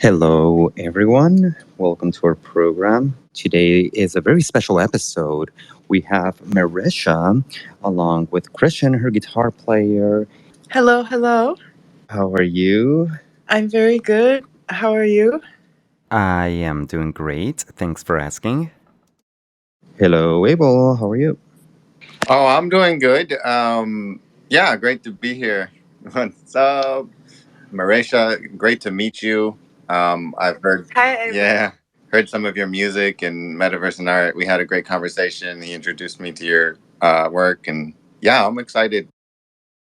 Hello, everyone. Welcome to our program. Today is a very special episode. We have Meresha along with Christian, her guitar player. Hello, hello. How are you? I'm very good. How are you? I am doing great. Thanks for asking. Hello, Abel. How are you? Oh, I'm doing good. Yeah, great to be here. What's up, Meresha? Great to meet you. I've heard, Hi, Abel. yeah, heard some of your music and Metaverse and Art. We had a great conversation. He introduced me to your work, and yeah, I'm excited.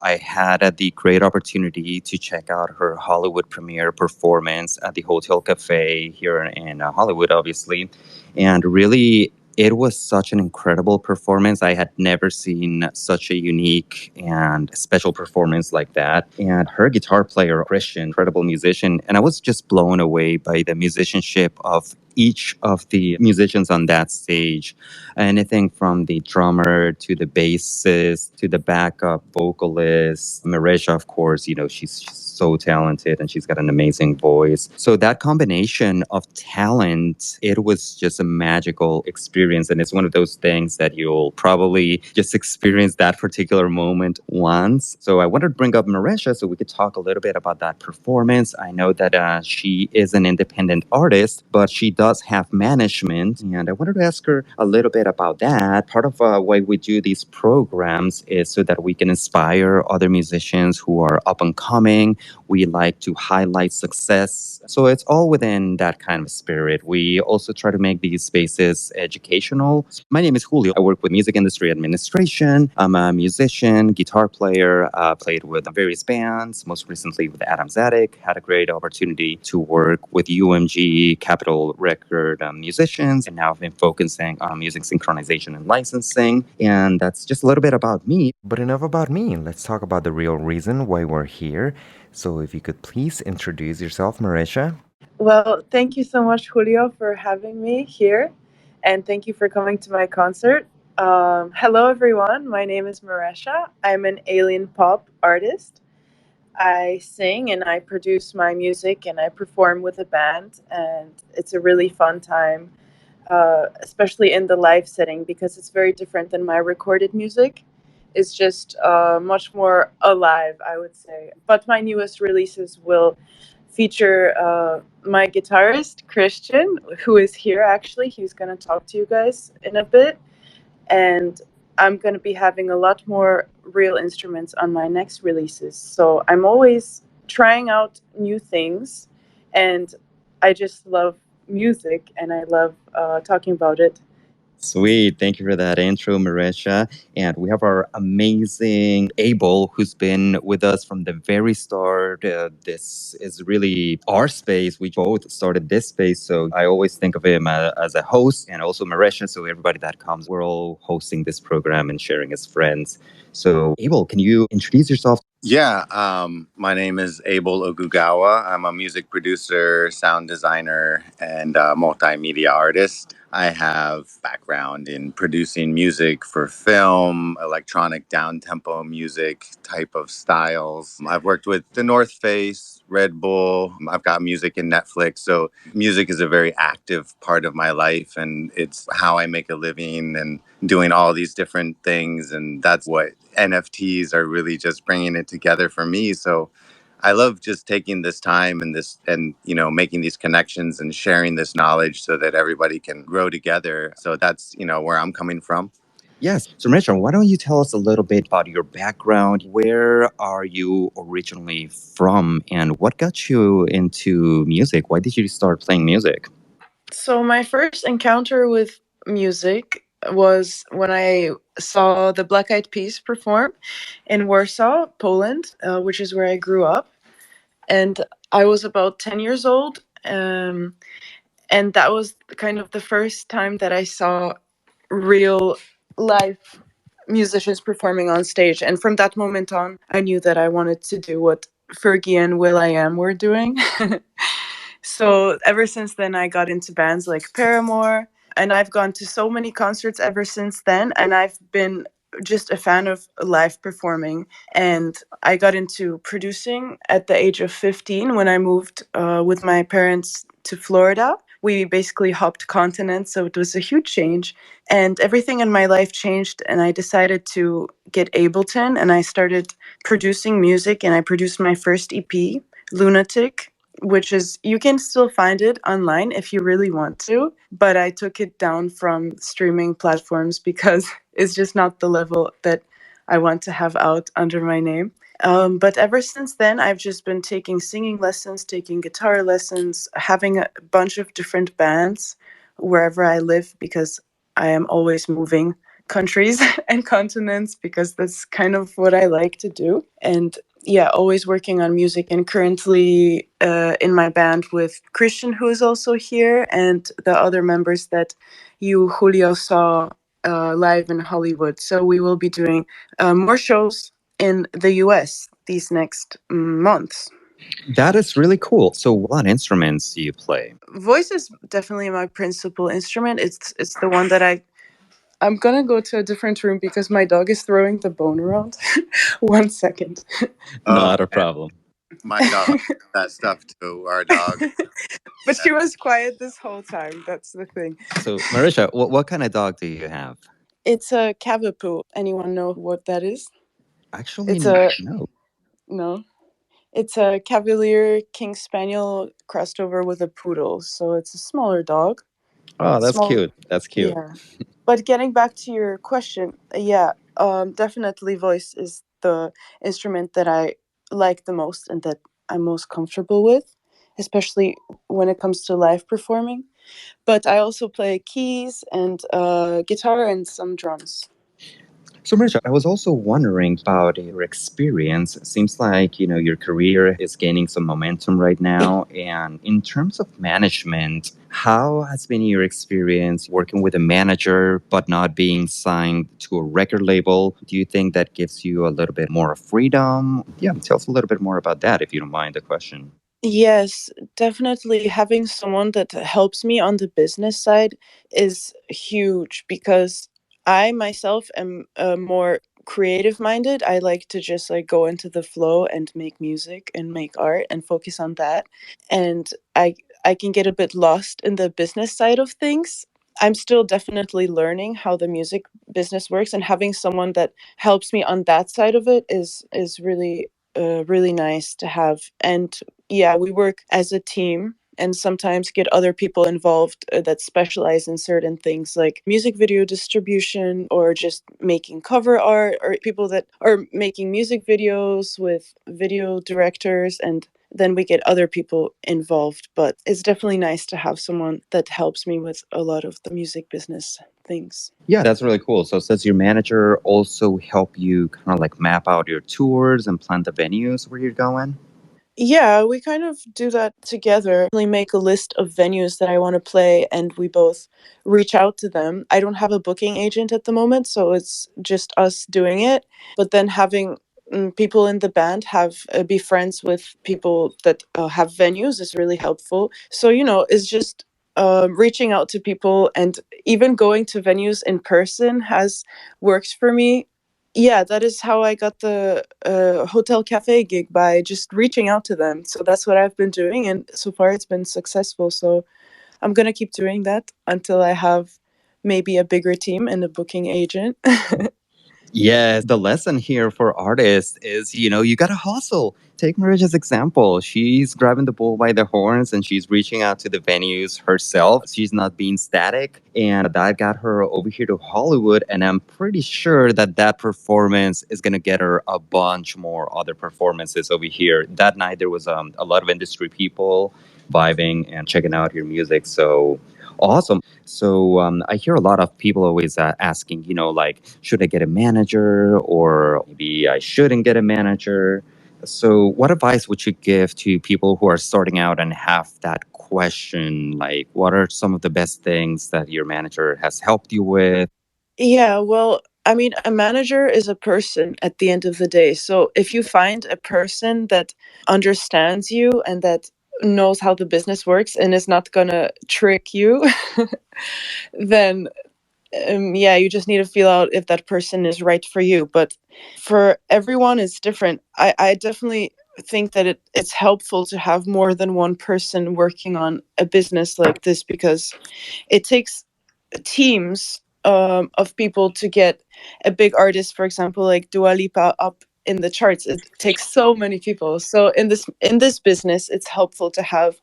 I had the great opportunity to check out her Hollywood premiere performance at the Hotel Cafe here in Hollywood, obviously. And really, it was such an incredible performance. I had never seen such a unique and special performance like that. And her guitar player, Christian, incredible musician. And I was just blown away by the musicianship of each of the musicians on that stage. Anything from the drummer to the bassist to the backup vocalist. Meresha, of course, she's so talented and she's got an amazing voice. So that combination of talent, it was just a magical experience. And it's one of those things that you'll probably just experience that particular moment once. So I wanted to bring up Meresha so we could talk a little bit about that performance. I know that she is an independent artist, but she does have management. And I wanted to ask her a little bit about that. Part of why we do these programs is so that we can inspire other musicians who are up and coming. We like to highlight success. So it's all within that kind of spirit. We also try to make these spaces educational. My name is Julio. I work with music industry administration. I'm a musician, guitar player, played with various bands, most recently with Adam's Attic. Had a great opportunity to work with UMG, Capitol Record musicians, and now I've been focusing on music synchronization and licensing. And that's just a little bit about me. But enough about me. Let's talk about the real reason why we're here. So, if you could please introduce yourself, Marisha. Well, thank you so much, Julio, for having me here. And thank you for coming to my concert. Hello, everyone. My name is Meresha. I'm an alien pop artist. I sing and I produce my music and I perform with a band. And it's a really fun time, especially in the live setting, because it's very different than my recorded music. It's just much more alive, I would say. But my newest releases will feature my guitarist, Christian, who is here actually. He's going to talk to you guys in a bit. And I'm going to be having a lot more real instruments on my next releases. So I'm always trying out new things. And I just love music and I love talking about it. Sweet. Thank you for that intro, Meresha. And we have our amazing Abel, who's been with us from the very start. This is really our space. We both started this space. So I always think of him as a host and also Meresha. So everybody that comes, we're all hosting this program and sharing as friends. So, Abel, can you introduce yourself? Yeah, my name is Abel Ogugawa. I'm a music producer, sound designer, and multimedia artist. I have background in producing music for film, electronic down-tempo music type of styles. I've worked with The North Face, Red Bull. I've got music in Netflix. So music is a very active part of my life, and it's how I make a living and doing all these different things. And that's what NFTs are really just bringing it together for me. So I love just taking this time and making these connections and sharing this knowledge so that everybody can grow together. So that's where I'm coming from. Yes. So, Meresha, why don't you tell us a little bit about your background? Where are you originally from, and what got you into music? Why did you start playing music? So my first encounter with music was when I saw the Black Eyed Peas perform in Warsaw, Poland, which is where I grew up. And I was about 10 years old. And that was kind of the first time that I saw real live musicians performing on stage. And from that moment on, I knew that I wanted to do what Fergie and Will I Am were doing. So ever since then, I got into bands like Paramore, and I've gone to so many concerts ever since then. And I've been just a fan of live performing, and I got into producing at the age of 15 when I moved with my parents to Florida. We basically hopped continents, so it was a huge change, and everything in my life changed. And I decided to get Ableton, and I started producing music, and I produced my first EP, Lunatic, which is, you can still find it online if you really want to, but I took it down from streaming platforms because it's just not the level that I want to have out under my name. But ever since then, I've just been taking singing lessons, taking guitar lessons, having a bunch of different bands wherever I live, because I am always moving countries and continents, because that's kind of what I like to do. And yeah, always working on music, and currently in my band with Christian, who is also here, and the other members that you, Julio, saw live in Hollywood. So we will be doing more shows in the US these next months. That is really cool. So, what instruments do you play? Voice is definitely my principal instrument. It's the one that I'm gonna go to a different room because my dog is throwing the bone around. 1 second. Oh, Not a man. problem. My dog does that stuff too. Our dog. But she was quiet this whole time. That's the thing. So, Marisha, what kind of dog do you have? It's a Cavapoo. Anyone know what that is? Actually, It's a no. no. It's a Cavalier King Spaniel crossed over with a poodle. So it's a smaller dog. Oh, that's Small. cute. That's cute. Yeah. But getting back to your question, yeah, definitely voice is the instrument that I like the most and that I'm most comfortable with, especially when it comes to live performing. But I also play keys and guitar and some drums. So, Marisha, I was also wondering about your experience. It seems like, your career is gaining some momentum right now. And in terms of management, how has been your experience working with a manager but not being signed to a record label? Do you think that gives you a little bit more freedom? Yeah, tell us a little bit more about that if you don't mind the question. Yes, definitely having someone that helps me on the business side is huge, because I myself am more creative minded. I like to just like go into the flow and make music and make art and focus on that. And I can get a bit lost in the business side of things. I'm still definitely learning how the music business works, and having someone that helps me on that side of it is really really nice to have. And yeah, we work as a team and sometimes get other people involved that specialize in certain things like music video distribution or just making cover art, or people that are making music videos with video directors, and then we get other people involved. But it's definitely nice to have someone that helps me with a lot of the music business things. Yeah, that's really cool. So, does your manager also help you kind of like map out your tours and plan the venues where you're going? Yeah, we kind of do that together. We make a list of venues that I want to play, and we both reach out to them. I don't have a booking agent at the moment, so it's just us doing it. But then having people in the band have be friends with people that have venues is really helpful. So it's just reaching out to people, and even going to venues in person has works for me. Yeah, that is how I got the hotel cafe gig, by just reaching out to them. So that's what I've been doing, and so far it's been successful. So I'm gonna keep doing that until I have maybe a bigger team and a booking agent. Yes, the lesson here for artists is, you got to hustle. Take Marisha's example. She's grabbing the bull by the horns and she's reaching out to the venues herself. She's not being static. And that got her over here to Hollywood. And I'm pretty sure that that performance is going to get her a bunch more other performances over here. That night, there was a lot of industry people vibing and checking out your music. So awesome. So I hear a lot of people always asking, like, should I get a manager or maybe I shouldn't get a manager? So, what advice would you give to people who are starting out and have that question? Like, what are some of the best things that your manager has helped you with? Yeah, well, I mean, a manager is a person at the end of the day. So if you find a person that understands you and that knows how the business works and is not gonna trick you, then yeah, you just need to feel out if that person is right for you. But for everyone, it's different. I definitely think that it's helpful to have more than one person working on a business like this, because it takes teams of people to get a big artist, for example, like Dua Lipa, up in the charts. It takes so many people. So in this business, it's helpful to have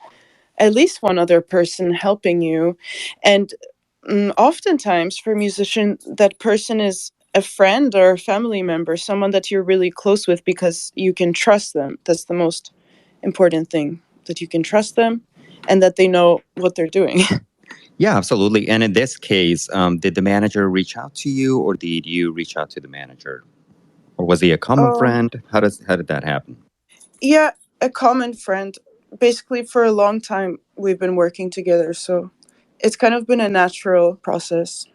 at least one other person helping you. And oftentimes for a musician, that person is a friend or a family member, someone that you're really close with because you can trust them. That's the most important thing, that you can trust them and that they know what they're doing. Yeah, absolutely. And in this case, did the manager reach out to you, or did you reach out to the manager, or was he a common um, friend? How did that happen? yeah, a common friend. Basically, for a long time, we've been working together. So it's kind of been a natural process.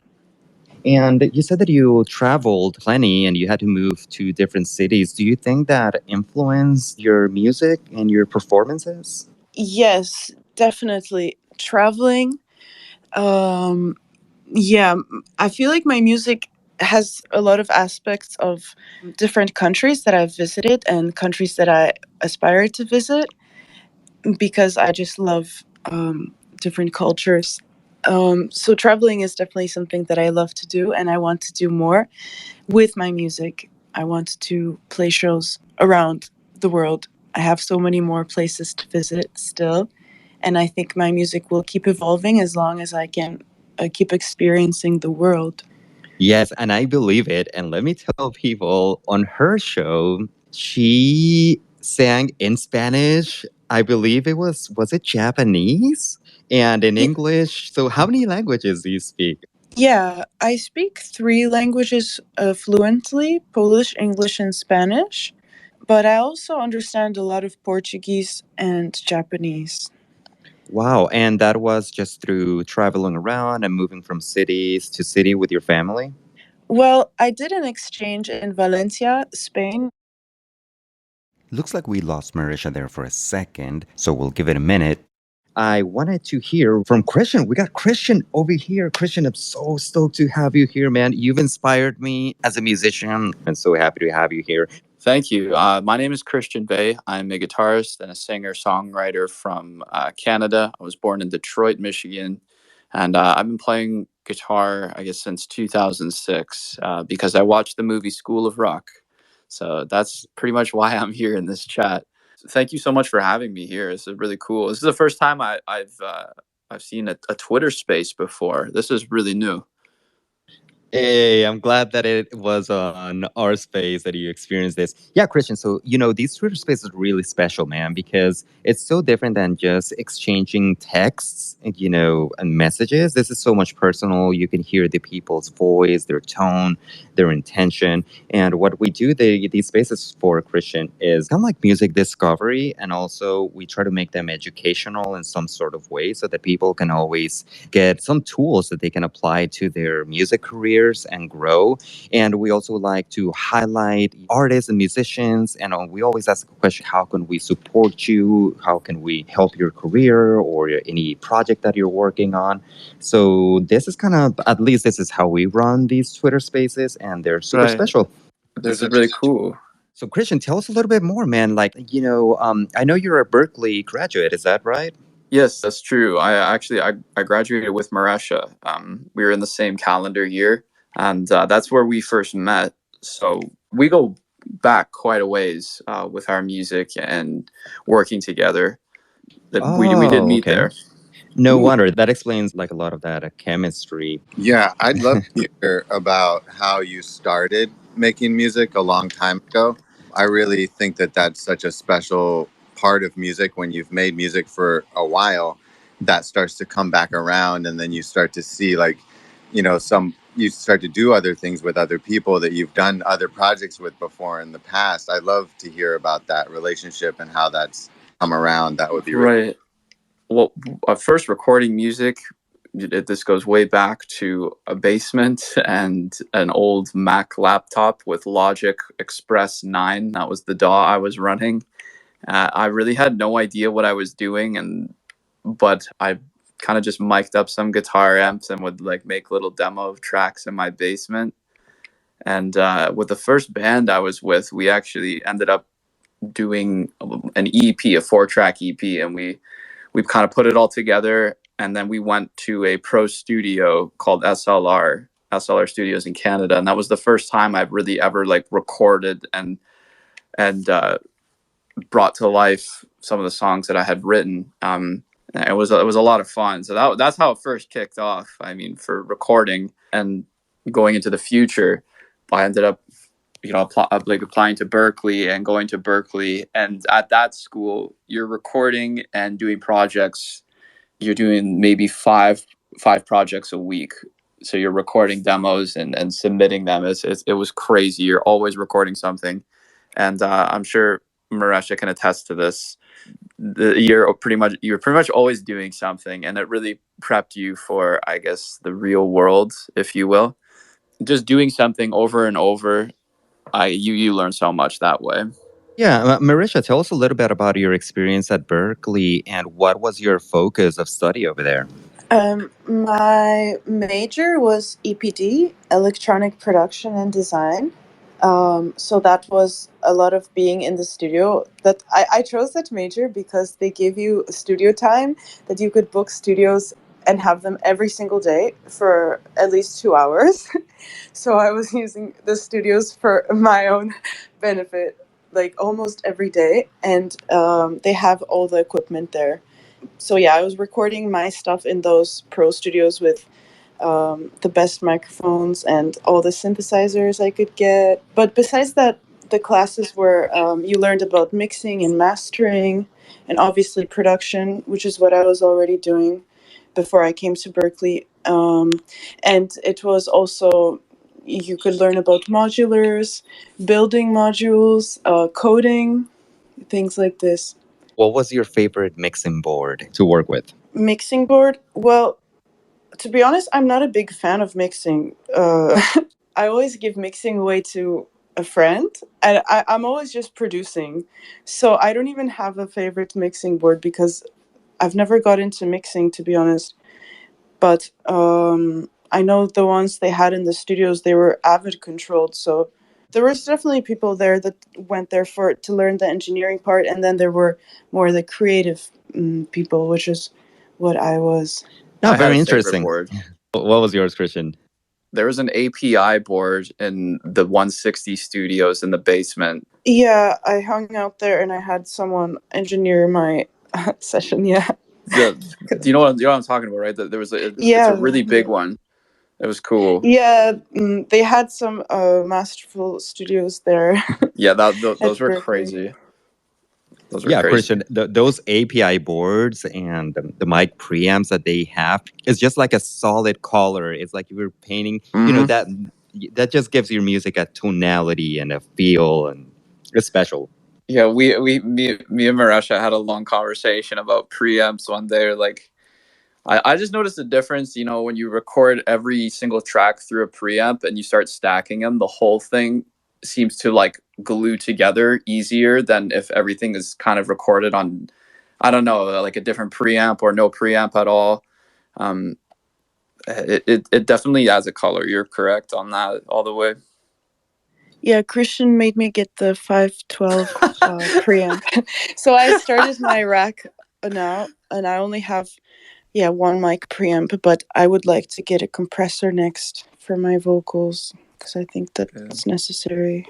And you said that you traveled plenty and you had to move to different cities. Do you think that influenced your music and your performances? Yes, definitely. Traveling, um, yeah, I feel like my music has a lot of aspects of different countries that I've visited and countries that I aspire to visit, because I just love different cultures. So traveling is definitely something that I love to do, and I want to do more with my music. I want to play shows around the world. I have so many more places to visit still, and I think my music will keep evolving as long as I can keep experiencing the world. Yes, and I believe it. And let me tell people, on her show, she sang in Spanish. I believe was it Japanese? And in Y- English. So how many languages do you speak? yeah, I speak three languages fluently: Polish, English, and Spanish. But I also understand a lot of Portuguese and Japanese. Wow. And that was just through traveling around and moving from cities to city with your family? Well, I did an exchange in Valencia, Spain. Looks like we lost Meresha there for a second, so we'll give it a minute. I wanted to hear from Christian. We got Christian over here. Christian, I'm so stoked to have you here, man. You've inspired me as a musician. I'm so happy to have you here. Thank you. My name is Christian Bay. I'm a guitarist and a singer songwriter from Canada. I was born in Detroit, Michigan. And I've been playing guitar, I guess, since 2006 because I watched the movie School of Rock. So that's pretty much why I'm here in this chat. Thank you so much for having me here. This is really cool. This is the first time I've seen a Twitter space before. This is really new. Hey, I'm glad that it was on our space that you experienced this. Yeah, Christian. So, these Twitter spaces are really special, man, because it's so different than just exchanging texts, and messages. This is so much personal. You can hear the people's voice, their tone, their intention. And what we do, these spaces for Christian is kind of like music discovery. And also, we try to make them educational in some sort of way so that people can always get some tools that they can apply to their music careers and grow. And we also like to highlight artists and musicians. And we always ask the question, how can we support you? How can we help your career or any project that you're working on? So this is kind of, at least this is how we run these Twitter spaces, and they're super Right. special. This is really cool. So Christian, tell us a little bit more, man. Like, I know you're a Berklee graduate. Is that right? Yes, that's true. I graduated with Meresha. We were in the same calendar year, and that's where we first met. So we go back quite a ways with our music and working together. That we did Oh, meet okay. there. No wonder. That explains like a lot of that chemistry. Yeah, I'd love to hear about how you started making music a long time ago. I really think that that's such a special part of music when you've made music for a while that starts to come back around, and then you start to see like, you start to do other things with other people that you've done other projects with before in the past. I'd love to hear about that relationship and how that's come around. That would be really. Right. Well, first recording music, this goes way back to a basement and an old Mac laptop with Logic Express 9. That was the DAW I was running. I really had no idea what I was doing, but I kind of just mic'd up some guitar amps and would like make little demo tracks in my basement. And with the first band I was with, we actually ended up doing an EP, a 4-track EP, and we kind of put it all together. And then we went to a pro studio called SLR Studios in Canada, and that was the first time I've really ever like recorded and brought to life some of the songs that I had written. It was a lot of fun. So that's how it first kicked off. I mean, for recording and going into the future, I ended up, applying to Berklee and going to Berklee. And at that school, you're recording and doing projects. You're doing maybe five projects a week. So you're recording demos and submitting them. It was crazy. You're always recording something. And I'm sure Meresha can attest to this. You're pretty much always doing something, and it really prepped you for, I guess, the real world, if you will. Just doing something over and over, you learn so much that way. Yeah, Meresha, tell us a little bit about your experience at Berklee and what was your focus of study over there? My major was EPD, electronic production and design. So that was a lot of being in the studio. That I chose that major because they gave you studio time that you could book studios and have them every single day for at least 2 hours. So I was using the studios for my own benefit, like almost every day. And they have all the equipment there. So yeah, I was recording my stuff in those pro studios with the best microphones and all the synthesizers I could get. But besides that, the classes where you learned about mixing and mastering and obviously production, which is what I was already doing before I came to Berklee. And it was also, you could learn about modulars, building modules, coding, things like this. What was your favorite mixing board to work with? Mixing board? Well, to be honest, I'm not a big fan of mixing. I always give mixing away to a friend, and I'm always just producing. So I don't even have a favorite mixing board because I've never got into mixing, to be honest. But I know the ones they had in the studios, they were Avid controlled. So there was definitely people there that went there to learn the engineering part, and then there were more the creative people, which is what I was. No, I had very a interesting. favorite board. What was yours, Christian? There was an API board in the 160 studios in the basement. Yeah, I hung out there and I had someone engineer my session. Yeah. Do you know what I'm talking about, right? There was it's a really big one. It was cool. Yeah, they had some masterful studios there. Yeah, those were Berklee. crazy. Those were Yeah, crazy. Christian, those API boards and the mic preamps that they have is just like a solid color. It's like you were painting, that just gives your music a tonality and a feel, and it's special. Yeah, me and Meresha had a long conversation about preamps one day. Like, I just noticed the difference, when you record every single track through a preamp and you start stacking them, the whole thing seems to like glue together easier than if everything is kind of recorded on, I don't know, like a different preamp or no preamp at all. It definitely adds a color. You're correct on that all the way. Yeah, Christian made me get the 512 preamp. So I started my rack now, and I only have one mic preamp, but I would like to get a compressor next for my vocals because I think that's necessary.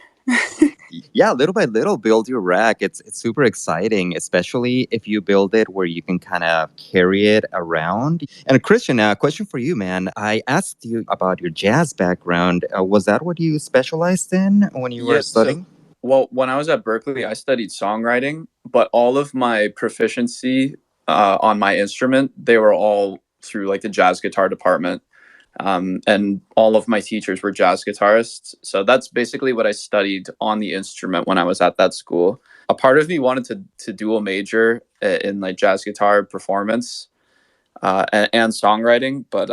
Yeah, little by little, build your rack. It's super exciting, especially if you build it where you can kind of carry it around. And Christian, a question for you, man. I asked you about your jazz background. Was that what you specialized in when you were studying? Well, when I was at Berklee, I studied songwriting, but all of my proficiency on my instrument, they were all through like the jazz guitar department. And all of my teachers were jazz guitarists. So that's basically what I studied on the instrument when I was at that school. A part of me wanted to dual major in like jazz guitar performance and songwriting. But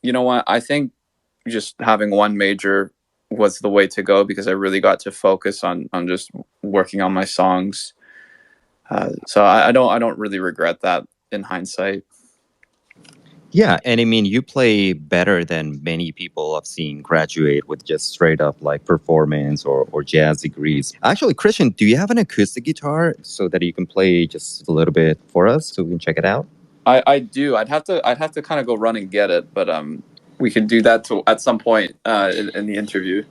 you know what? I think just having one major was the way to go because I really got to focus on just working on my songs. So I don't really regret that in hindsight. Yeah, and I mean, you play better than many people I've seen graduate with just straight up like performance or jazz degrees. Actually, Christian, do you have an acoustic guitar so that you can play just a little bit for us so we can check it out? I do. I'd have to kind of go run and get it, but we can do that at some point in the interview.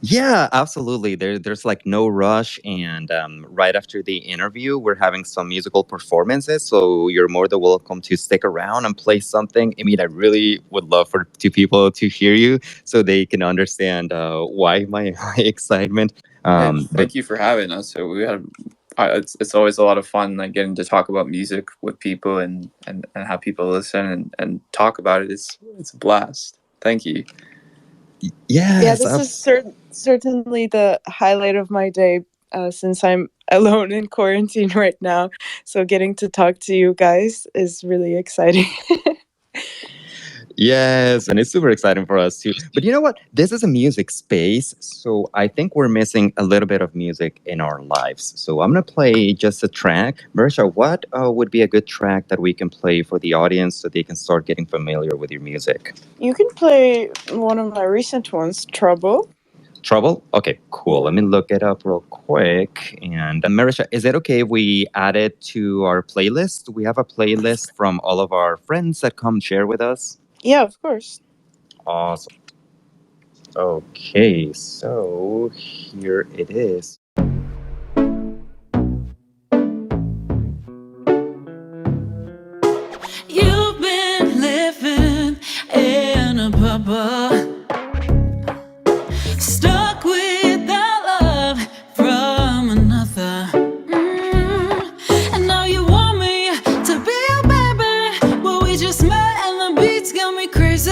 Yeah, absolutely. There's like no rush, and right after the interview, we're having some musical performances. So you're more than welcome to stick around and play something. I mean, I really would love for two people to hear you, so they can understand why my excitement. Thank you for having us. So we had. It's always a lot of fun, like getting to talk about music with people and have people listen and talk about it. It's a blast. Thank you. Yeah, this is certainly the highlight of my day since I'm alone in quarantine right now. So getting to talk to you guys is really exciting. Yes, and it's super exciting for us too. But you know what? This is a music space, so I think we're missing a little bit of music in our lives. So I'm gonna play just a track. Meresha, what would be a good track that we can play for the audience so they can start getting familiar with your music? You can play one of my recent ones, Trouble. Trouble? Okay, cool. Let me look it up real quick. And Meresha, is it okay if we add it to our playlist? We have a playlist from all of our friends that come share with us. Yeah, of course. Awesome. Okay, so here it is. You've been living in a bubble, stuck with that love from another. And now you want me to be your baby. Well, we just met and the beats got me crazy.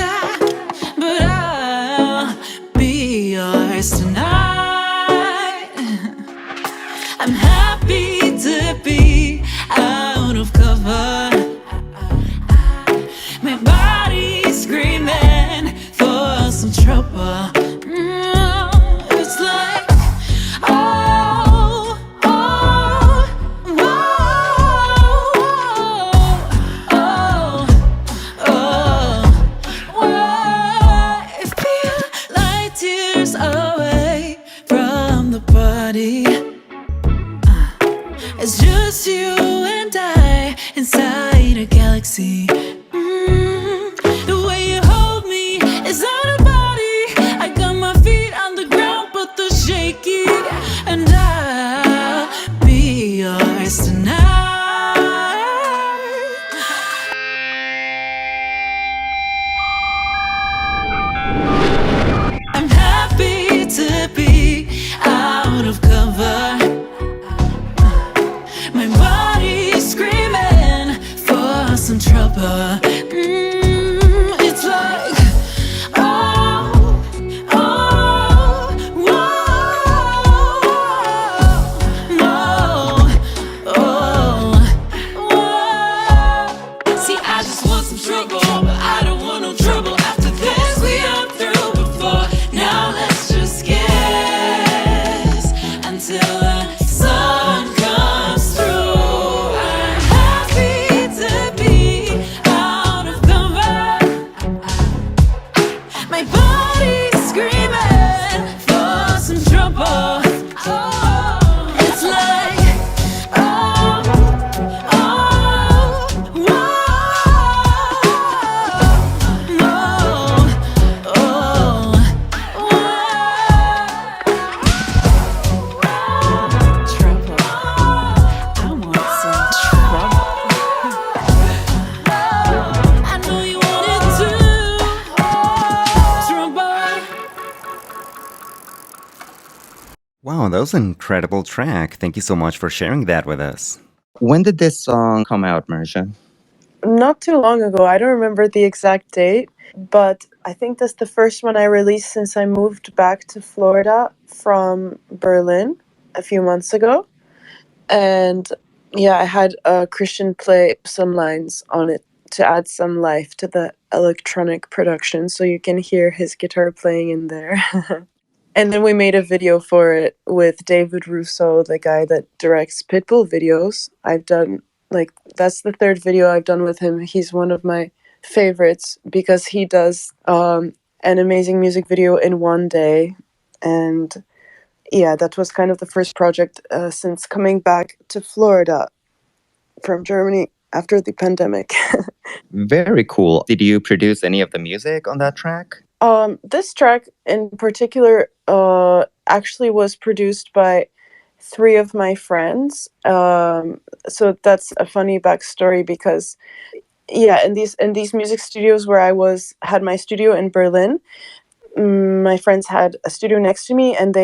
But I'll be yours tonight. I'm happy to be out of cover. My body's screaming for some trouble. It's like, oh, oh, oh, oh, oh. I feel like tears away from the party. It's just you and I inside a galaxy. The way you hold me is out of body. I got my feet on the ground, but they're shaky. And I'll be yours tonight. I'm happy to be out of cover. My body's screaming for some trouble. It's like, oh, oh, whoa, oh. See, I just want some trouble, but I don't want no trouble after this. We are through before. Now let's just kiss until the sun comes through. I'm happy to be out of cover. My body's screaming for some trouble. Oh, it's like, oh, oh, whoa, trouble. I want some trouble. I know you want it too. Trouble. Wow, that was an incredible track. Thank you so much for sharing that with us. When did this song come out, Meresha? Not too long ago. I don't remember the exact date, but I think that's the first one I released since I moved back to Florida from Berlin a few months ago. And yeah, I had Christian play some lines on it to add some life to the electronic production, so you can hear his guitar playing in there. And then we made a video for it with David Russo, the guy that directs Pitbull videos. I've done, like, that's the third video I've done with him. He's one of my favorites because he does an amazing music video in one day. And yeah, that was kind of the first project since coming back to Florida from Germany after the pandemic. Very cool. Did you produce any of the music on that track? This track in particular actually was produced by three of my friends. So that's a funny backstory because yeah, in these music studios where I had my studio in Berlin, my friends had a studio next to me, and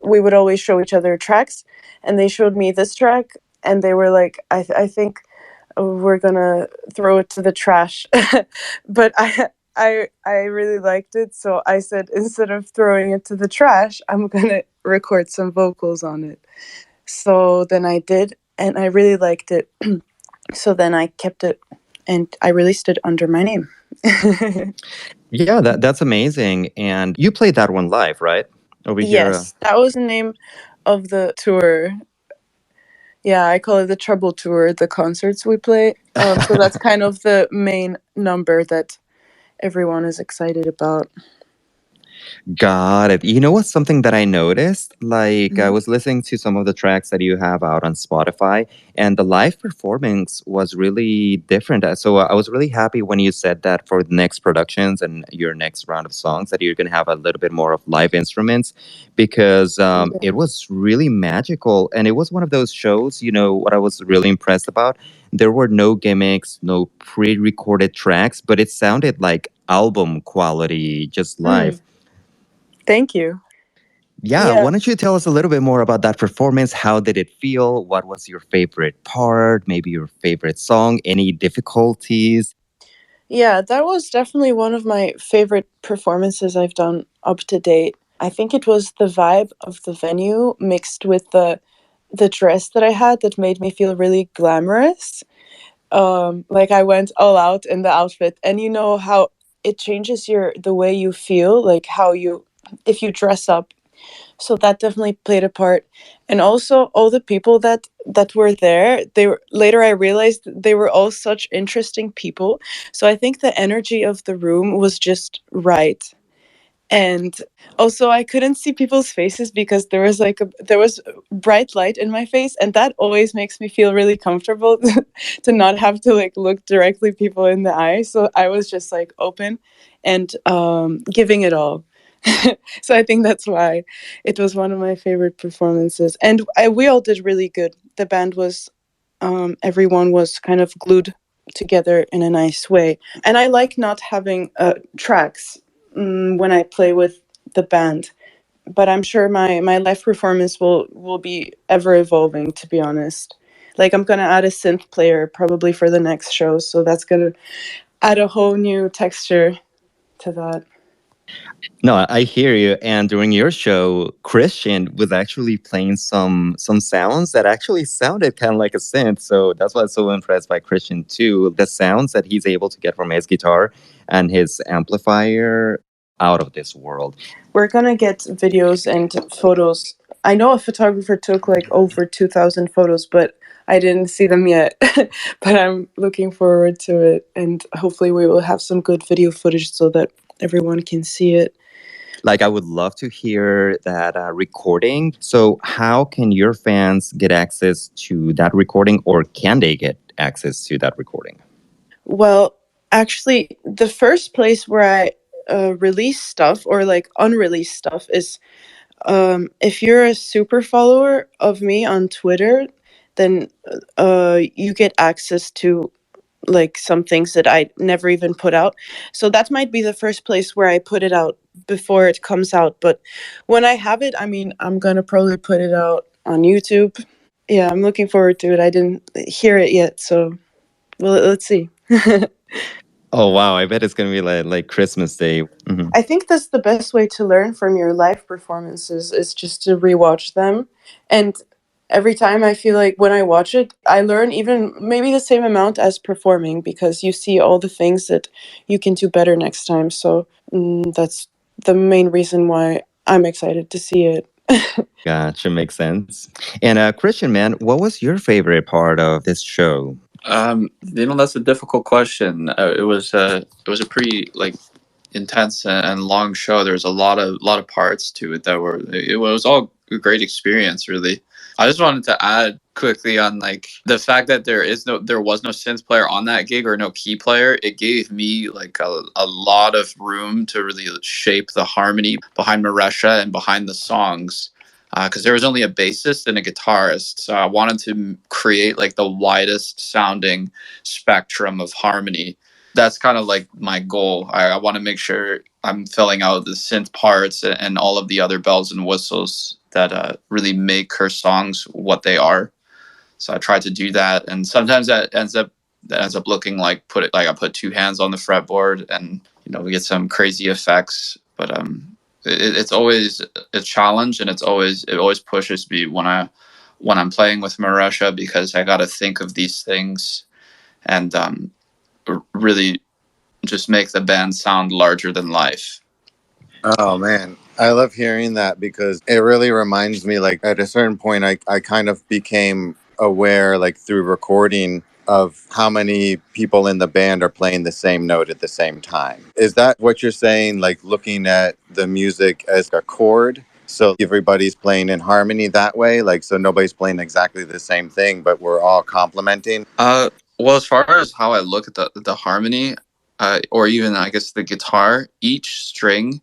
we would always show each other tracks, and they showed me this track, and they were like, I think we're gonna throw it to the trash. But I really liked it, so I said instead of throwing it to the trash, I'm gonna record some vocals on it. So then I did, and I really liked it. So then I kept it, and I released it under my name. Yeah, that's amazing. And you played that one live, right? Over here. Yes, that was the name of the tour. Yeah, I call it the Trouble Tour, the concerts we play. So that's kind of the main number that everyone is excited about. Got it. You know what's something that I noticed? Like, I Mhm. was listening to some of the tracks that you have out on Spotify, and the live performance was really different. So I was really happy when you said that for the next productions and your next round of songs, that you're going to have a little bit more of live instruments, because Yeah. it was really magical. And it was one of those shows, what I was really impressed about? There were no gimmicks, no pre recorded tracks, but it sounded like album quality just live. Thank you. Yeah, Yeah. why don't you tell us a little bit more about that performance? How did it feel? What was your favorite part? Maybe your favorite song? Any difficulties? Yeah, that was definitely one of my favorite performances I've done up to date. I think it was the vibe of the venue mixed with the dress that I had that made me feel really glamorous. Like I went all out in the outfit, and you know how it changes the way you feel, like how you if you dress up. So that definitely played a part. And also all the people that were there, later I realized they were all such interesting people. So I think the energy of the room was just right. And also I couldn't see people's faces because there was bright light in my face, and that always makes me feel really comfortable to not have to like look directly people in the eye. So I was just like open and giving it all. So I think that's why it was one of my favorite performances, and we all did really good. The band was everyone was kind of glued together in a nice way. And I like not having tracks when I play with the band. But I'm sure my live performance will be ever evolving. To be honest, like I'm gonna add a synth player probably for the next show, so that's gonna add a whole new texture to that. No, I hear you. And during your show, Christian was actually playing some sounds that actually sounded kind of like a synth. So that's why I was so impressed by Christian too. The sounds that he's able to get from his guitar and his amplifier, out of this world. We're gonna get videos and photos. I know a photographer took like over 2,000 photos, but I didn't see them yet. But I'm looking forward to it, and hopefully we will have some good video footage so that everyone can see it. Like, I would love to hear that recording. So, how can your fans get access to that recording, or can they get access to that recording? Well, actually, the first place where I release stuff or like unreleased stuff is if you're a super follower of me on Twitter, then you get access to like some things that I never even put out. So that might be the first place where I put it out before it comes out. But when I have it, I mean, I'm gonna probably put it out on YouTube. Yeah, I'm looking forward to it. I didn't hear it yet, so well, let's see. Oh wow, I bet it's gonna be like Christmas Day. Mhm. I think that's the best way to learn from your live performances is just to rewatch them. And every time I feel like when I watch it, I learn even maybe the same amount as performing because you see all the things that you can do better next time. So that's the main reason why I'm excited to see it. Gotcha, makes sense. And Christian, man, what was your favorite part of this show? That's a difficult question. It was a pretty like intense and long show. There's a lot of parts to it that were it was all a great experience, really. I just wanted to add quickly on like the fact that there was no synth player on that gig or no key player. It gave me like a lot of room to really shape the harmony behind Meresha and behind the songs, because there was only a bassist and a guitarist. So I wanted to create like the widest sounding spectrum of harmony. That's kind of like my goal. I want to make sure I'm filling out the synth parts and all of the other bells and whistles that really make her songs what they are. So I tried to do that, and sometimes that ends up looking like I put two hands on the fretboard, and we get some crazy effects. But it's always a challenge, and it always pushes me when I'm playing with Meresha, because I got to think of these things and really just make the band sound larger than life. Oh man, I love hearing that because it really reminds me, like at a certain point I kind of became aware, like through recording, of how many people in the band are playing the same note at the same time. Is that what you're saying, like looking at the music as a chord? So everybody's playing in harmony that way, like so nobody's playing exactly the same thing, but we're all complementing. Well, as far as how I look at the harmony, or even I guess the guitar, each string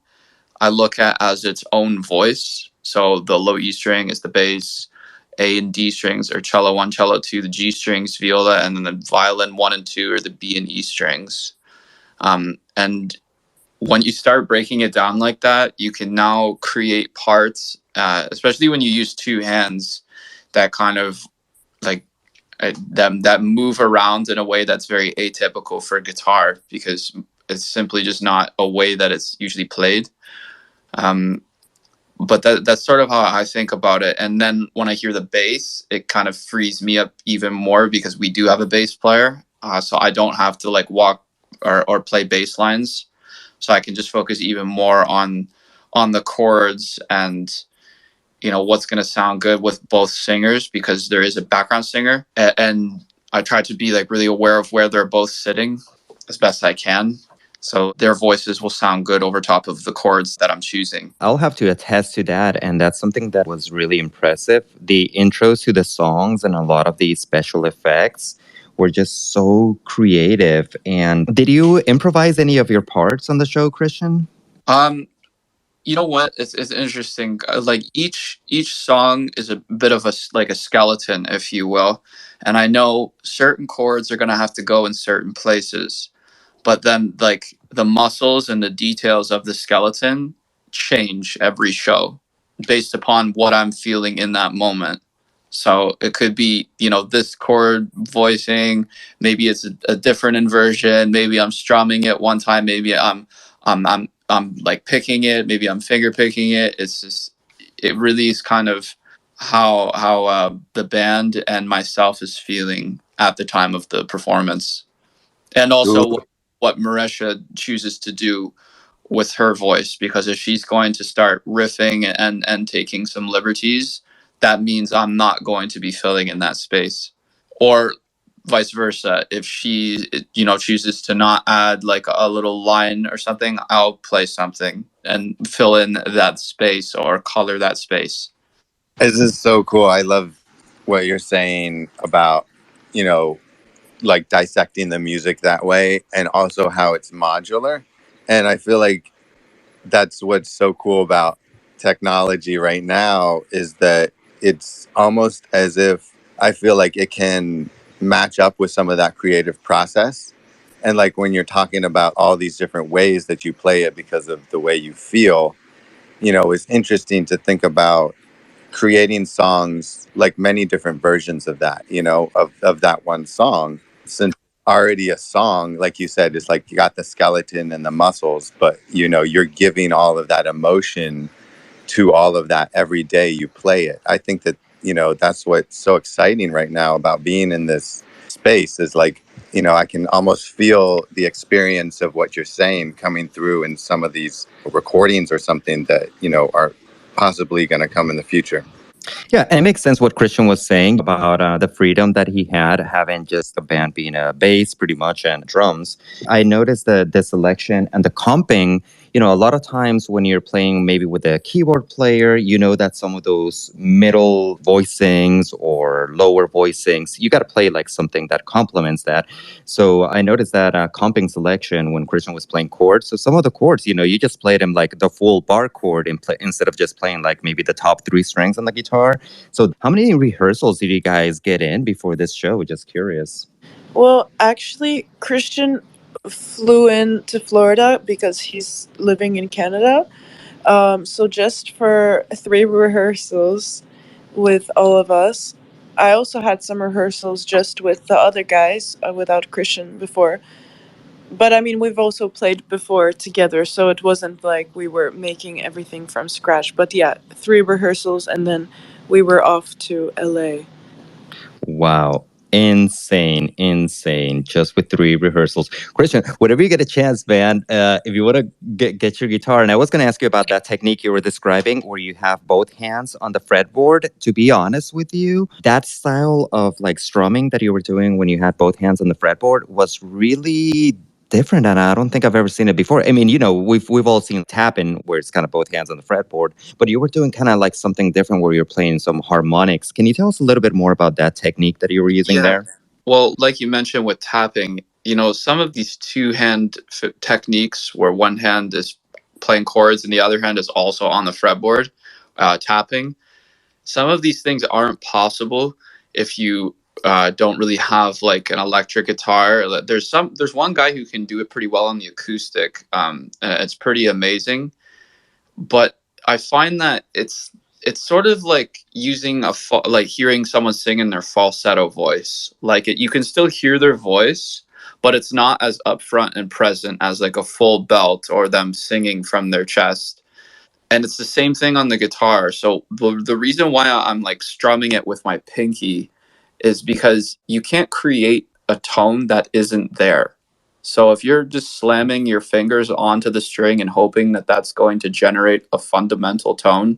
I look at as its own voice. So the low E string is the bass, A and D strings are cello 1, cello 2, the G strings, viola, and then the violin 1 and 2 are the B and E strings. And when you start breaking it down like that, you can now create parts, especially when you use two hands, that kind of like that move around in a way that's very atypical for guitar, because it's simply just not a way that it's usually played. But that's sort of how I think about it. And then when I hear the bass, it kind of frees me up even more, because we do have a bass player, so I don't have to like walk or play bass lines. So I can just focus even more on the chords and what's going to sound good with both singers, because there is a background singer, and I try to be like really aware of where they're both sitting as best I can, so their voices will sound good over top of the chords that I'm choosing. I'll have to attest to that, and that's something that was really impressive. The intros to the songs and a lot of the special effects were just so creative. And did you improvise any of your parts on the show, Christian? You know what? It's interesting. Like each song is a bit of a skeleton, if you will, and I know certain chords are gonna have to go in certain places, but then like the muscles and the details of the skeleton change every show based upon what I'm feeling in that moment. So it could be this chord voicing, maybe it's a different inversion, maybe I'm strumming it one time, maybe I'm like picking it, maybe I'm finger picking it. It really is kind of how the band and myself is feeling at the time of the performance, and also what Meresha chooses to do with her voice. Because if she's going to start riffing and taking some liberties, that means I'm not going to be filling in that space, or vice versa. If she chooses to not add like a little line or something, I'll play something and fill in that space or color that space. This is so cool. I love what you're saying about, like dissecting the music that way, and also how it's modular. And I feel like that's what's so cool about technology right now, is that it's almost as if I feel like it can match up with some of that creative process. And like when you're talking about all these different ways that you play it because of the way you feel, it's interesting to think about creating songs, like many different versions of that, of that one song. Since already a song, like you said, it's like you got the skeleton and the muscles, but you're giving all of that emotion to all of that every day you play it. I think that that's what's so exciting right now about being in this space, is like I can almost feel the experience of what you're saying coming through in some of these recordings or something that are possibly going to come in the future. Yeah, and it makes sense what Christian was saying about the freedom that he had having just a band being a bass pretty much and drums. I noticed the selection and the comping. You know, a lot of times when you're playing maybe with a keyboard player, you know that some of those middle voicings or lower voicings, you got to play like something that complements that. So I noticed that comping selection when Christian was playing chords. So some of the chords, you know, you just played them like the full bar chord instead of just playing like maybe the top three strings on the guitar. So how many rehearsals did you guys get in before this show? Just curious. Well, actually, Christian flew in to Florida because he's living in Canada. So just for 3 rehearsals with all of us. I also had some rehearsals just with the other guys without Christian before. But I mean, we've also played before together, so it wasn't like we were making everything from scratch. But yeah, 3 rehearsals, and then we were off to LA. Wow. Insane, insane. Just with 3 rehearsals. Christian, whenever you get a chance, man, if you want to get your guitar, and I was going to ask you about that technique you were describing where you have both hands on the fretboard. To be honest with you, that style of like strumming that you were doing when you had both hands on the fretboard was really different, and I don't think I've ever seen it before. I mean, you know, we've all seen tapping where it's kind of both hands on the fretboard, but you were doing kind of like something different where you're playing some harmonics. Can you tell us a little bit more about that technique that you were using there? Well, like you mentioned with tapping, you know, some of these techniques where one hand is playing chords and the other hand is also on the fretboard tapping, some of these things aren't possible if you don't really have like an electric guitar. There's one guy who can do it pretty well on the acoustic. It's pretty amazing, but I find that it's sort of like using like hearing someone sing in their falsetto voice. Like you can still hear their voice, but it's not as upfront and present as like a full belt or them singing from their chest. And it's the same thing on the guitar. So the reason why I'm like strumming it with my pinky is because you can't create a tone that isn't there. So if you're just slamming your fingers onto the string and hoping that that's going to generate a fundamental tone,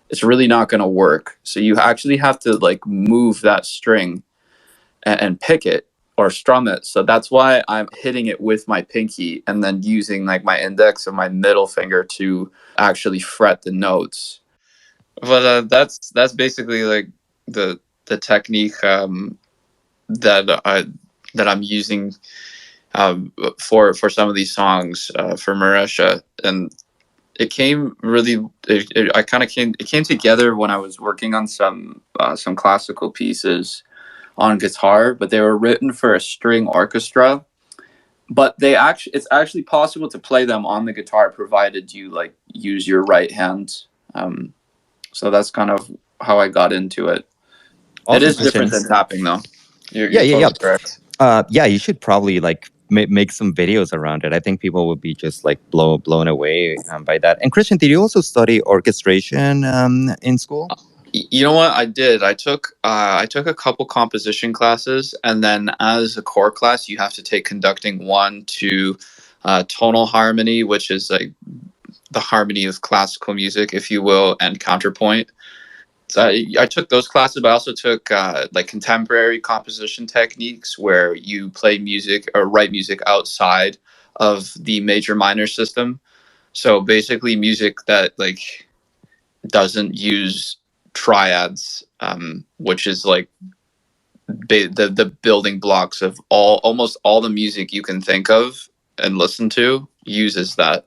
it's really not going to work. So you actually have to like move that string and pick it or strum it. So that's why I'm hitting it with my pinky and then using like my index and my middle finger to actually fret the notes. But that's basically like the technique that I'm using for some of these songs for Meresha, and it came really. It came together when I was working on some classical pieces on guitar, but they were written for a string orchestra. But it's actually possible to play them on the guitar provided you like use your right hand. So that's kind of how I got into it. Awesome, it is Christian. different than tapping, though. You're Yeah. totally correct. Yeah, you should probably like make some videos around it. I think people would be just like blown away by that. And Christian, did you also study orchestration in school? You know what I did? I took a couple composition classes, and then as a core class, you have to take conducting 1, 2, tonal harmony, which is like the harmony of classical music, if you will, and counterpoint. So I took those classes, but I also took like contemporary composition techniques where you play music or write music outside of the major minor system. So basically music that like doesn't use triads, which is like the building blocks of almost all the music you can think of and listen to uses that.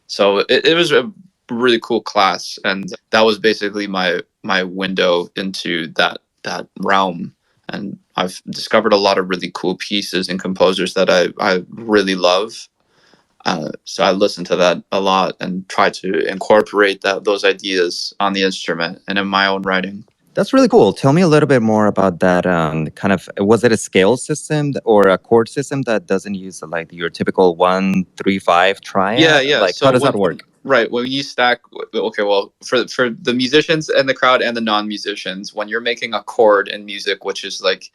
So it was a really cool class, and that was basically my window into that realm. And I've discovered a lot of really cool pieces and composers that I really love. So I listen to that a lot and try to incorporate those ideas on the instrument and in my own writing. That's really cool. Tell me a little bit more about that. Kind of, was it a scale system or a chord system that doesn't use like your typical 1, 3, 5 triad? Yeah. Like, So how does that work? Right. When you stack, okay, well, for the musicians and the crowd and the non-musicians, when you're making a chord in music, which is like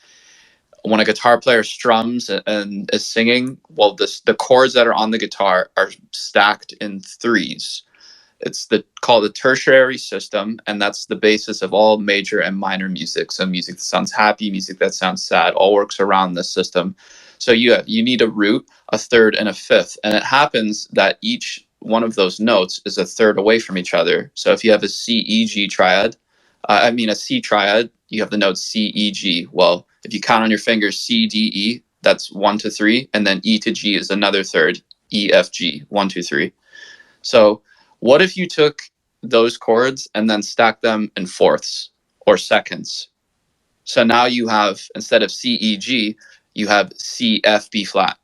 when a guitar player strums and is singing, well, the chords that are on the guitar are stacked in threes. It's called the tertiary system, and that's the basis of all major and minor music. So music that sounds happy, music that sounds sad, all works around this system. So you need a root, a third, and a fifth. And it happens that each one of those notes is a third away from each other. So if you have a C-E-G triad, a C triad, you have the notes C-E-G. Well, if you count on your fingers C-D-E, that's 1 to 3, and then E to G is another third, E-F-G, 1, 2, 3. So what if you took those chords and then stacked them in fourths or seconds? So now you have, instead of C-E-G, you have C-F-B flat.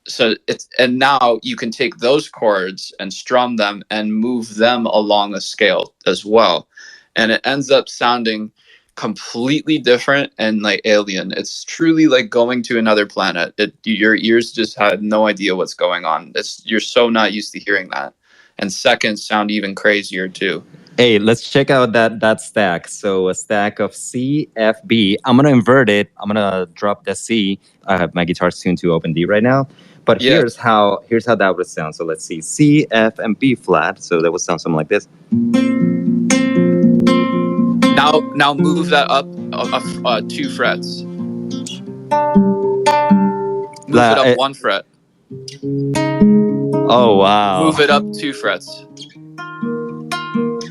So and now you can take those chords and strum them and move them along a scale as well. And it ends up sounding completely different and like alien. It's truly like going to another planet. Your ears just had no idea what's going on. You're so not used to hearing that. And seconds sound even crazier too. Hey, let's check out that stack. So a stack of C, F, B. I'm gonna invert it. I'm gonna drop the C. I have my guitar tuned to open D right now. But Yeah. here's how that would sound. So let's see, C, F, and B flat. So that would sound something like this. Now move that up 2 frets. Move it up 1 fret. Oh wow! Move it up 2 frets.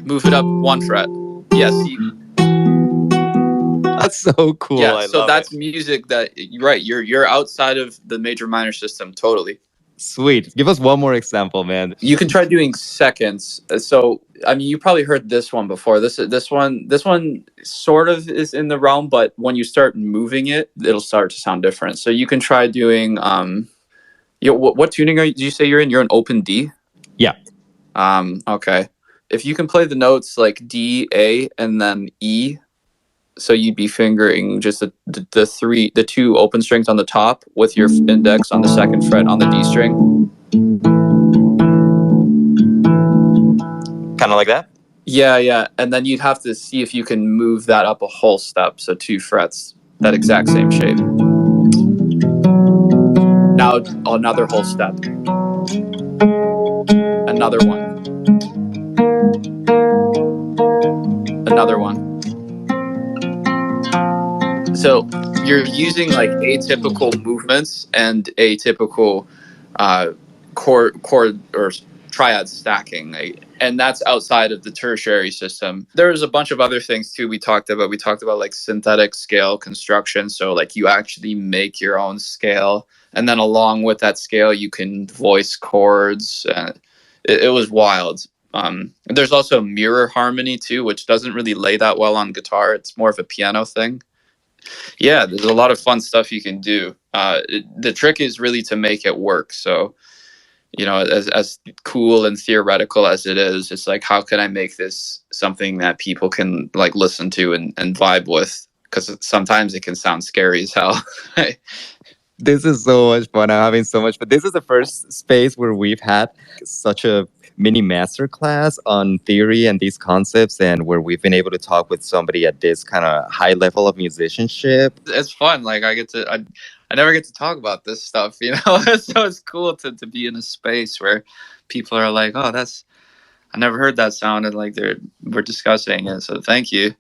Move it up 1 fret. Yeah, see. That's so cool. Yeah, I so love that's it. music that right. You're outside of the major minor system totally. Sweet. Give us one more example, man. You can try doing seconds. So I mean, you probably heard this one before. This one sort of is in the realm, but when you start moving it, it'll start to sound different. So you can try doing what tuning do you say you're in? You're in open D? Yeah. Okay. If you can play the notes like D, A, and then E, so you'd be fingering just the 2 open strings on the top with your index on the 2nd fret on the D string. Kind of like that? Yeah. And then you'd have to see if you can move that up a whole step, so 2 frets, that exact same shape. Now another whole step. Another one. Another one. So you're using like atypical movements and atypical chord or triad stacking, and that's outside of the tertiary system. There's a bunch of other things too we talked about. We talked about like synthetic scale construction, so like you actually make your own scale, and then along with that scale you can voice chords. It was wild. There's also mirror harmony too, which doesn't really lay that well on guitar. It's more of a piano thing. Yeah, there's a lot of fun stuff you can do. The trick is really to make it work. So, as cool and theoretical as it is, it's like, how can I make this something that people can like listen to and vibe with? Because sometimes it can sound scary as hell. This is so much fun. I'm having so much fun. This is the first space where we've had such a mini masterclass on theory and these concepts, and where we've been able to talk with somebody at this kind of high level of musicianship. It's fun. Like I never get to talk about this stuff, so it's cool to be in a space where people are like, oh, I never heard that sound, and like we're discussing it. So thank you.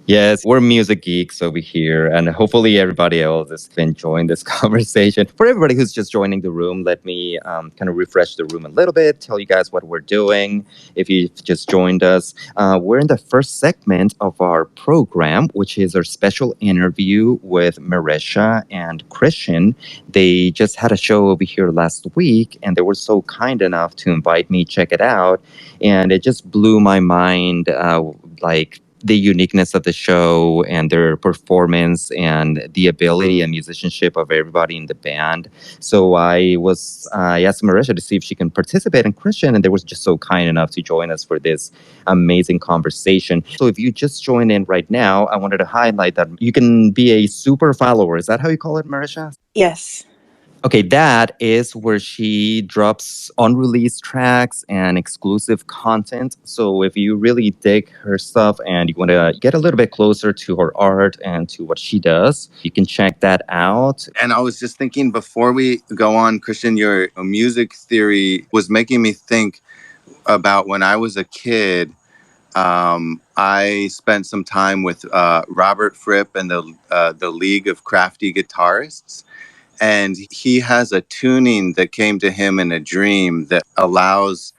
Yes, we're music geeks over here, and hopefully everybody else has been enjoying this conversation. For everybody who's just joining the room, let me kind of refresh the room a little bit, tell you guys what we're doing. If you've just joined us, we're in the first segment of our program, which is our special interview with Meresha and Christian. They just had a show over here last week, and they were so kind enough to invite me check it out, and it just blew my mind, the uniqueness of the show and their performance and the ability and musicianship of everybody in the band. So I asked Meresha to see if she can participate in Christian, and they were just so kind enough to join us for this amazing conversation. So if you just joined in right now, I wanted to highlight that you can be a super follower. Is that how you call it, Meresha? Yes. Okay, that is where she drops unreleased tracks and exclusive content. So if you really dig her stuff and you want to get a little bit closer to her art and to what she does, you can check that out. And I was just thinking before we go on, Christian, your music theory was making me think, about when I was a kid. I spent some time with Robert Fripp and the League of Crafty Guitarists, and he has a tuning that came to him in a dream that allows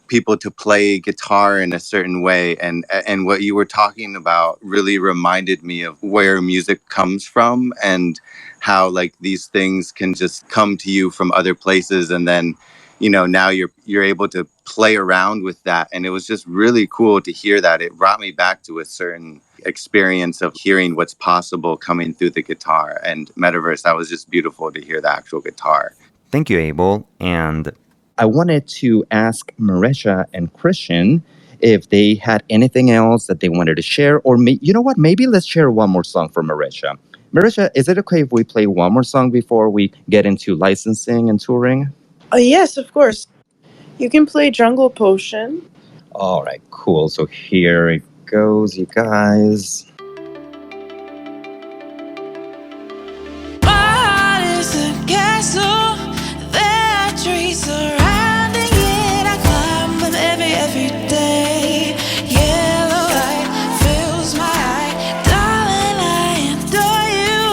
people to play guitar in a certain way. And what you were talking about really reminded me of where music comes from, and how like these things can just come to you from other places, and then now you're able to play around with that. And it was just really cool to hear that. It brought me back to a certain experience of hearing what's possible coming through the guitar. And Metaverse, that was just beautiful to hear the actual guitar. Thank you, Abel. And I wanted to ask Meresha and Christian if they had anything else that they wanted to share, or you know what? Maybe let's share one more song for Meresha. Meresha, is it okay if we play one more song before we get into licensing and touring? Yes, of course. You can play Jungle Potion. All right, cool. So here it goes, you guys. My heart is a castle, there are trees surrounding it. I climb them every day. Yellow light fills my eye, darling, I adore you.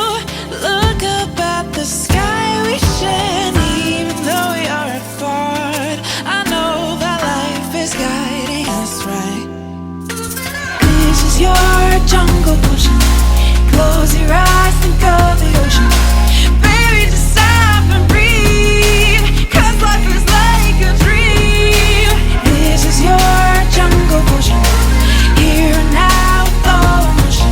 Look up at the sky we share, and even though we are apart, I know that life is guiding us right. This is your jungle potion. Close your eyes, think of the ocean. Baby, just stop and breathe, 'cause life is like a dream. This is your jungle potion. Here and now with all emotion.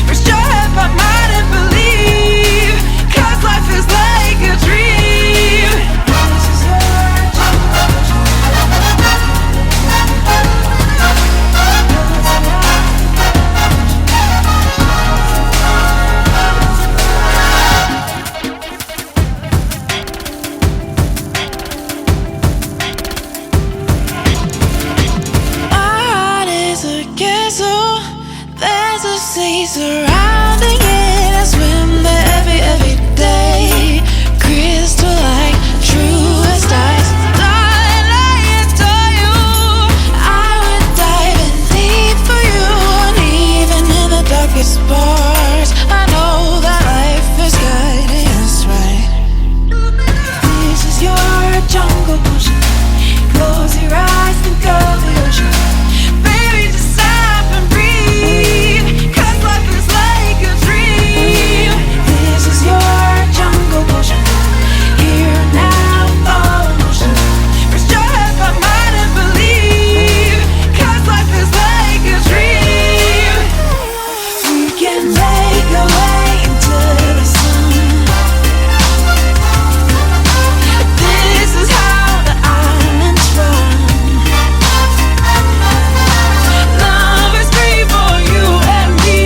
Rest your head, but mind and believe, 'cause life is like a dream. This is your jungle potion. There's a sea surrounding it. I swim there every day. Crystal light, true as ice. Darling, I adore you. I would dive in deep for you, and even in the darkest parts, I know that life is guiding us right. This is your jungle potion. Close your eyes, think of the ocean. Baby, just stop and breathe, 'cause life is like a dream. This is your jungle potion. Here and now with all emotion. Rest your head, but mind and believe, 'cause life is like a dream. We can make our way into the sun. This is how the islands run. Love is free for you and me.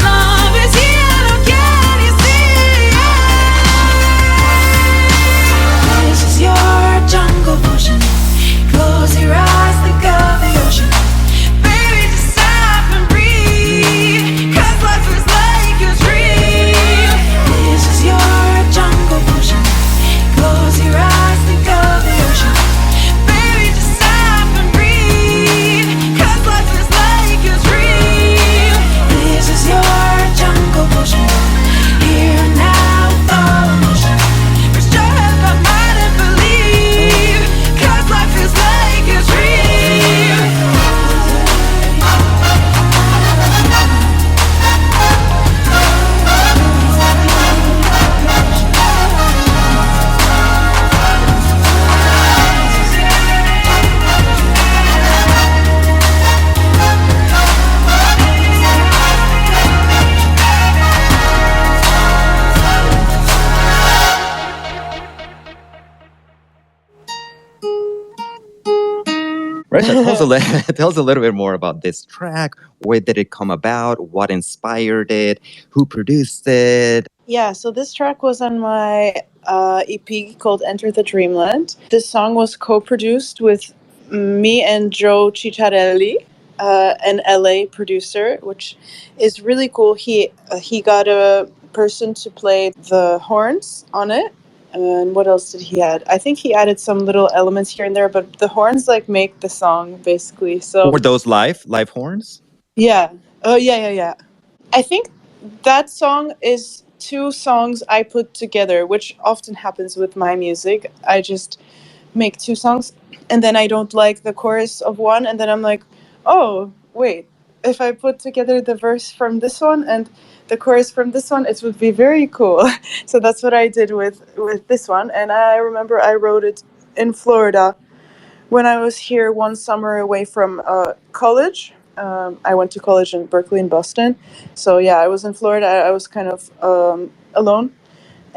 Love is here, look, can you see? This is your jungle potion. Close your eyes, think of the ocean. Baby, just stop and breathe, 'cause life is like a dream. This is your jungle potion. Close your eyes, think of the ocean. Baby, just stop and breathe, 'cause life is like a dream. This is your jungle potion. Here and now with all emotion. Rest your head, but mind and believe, 'cause life is like a dream. Meresha, tell us a little bit more about this track. Where did it come about? What inspired it? Who produced it? Yeah, so this track was on my EP called Enter the Dreamland. This song was co-produced with me and Joe Ciccarelli, an LA producer, which is really cool. He got a person to play the horns on it, And what else did he add? I think he added some little elements here and there, but the horns like make the song basically. So Were those live horns? yeah. Oh yeah. I think that song is two songs I put together, which often happens with my music. I just make two songs and then I don't like the chorus of one and then I'm like, "Oh, wait. If I put together the verse from this one and the chorus from this one, it would be very cool." So that's what I did with this one, and I remember I wrote it in Florida when I was here one summer away from college. I went to college in Berklee in Boston. So yeah, I was in Florida. I was kind of alone,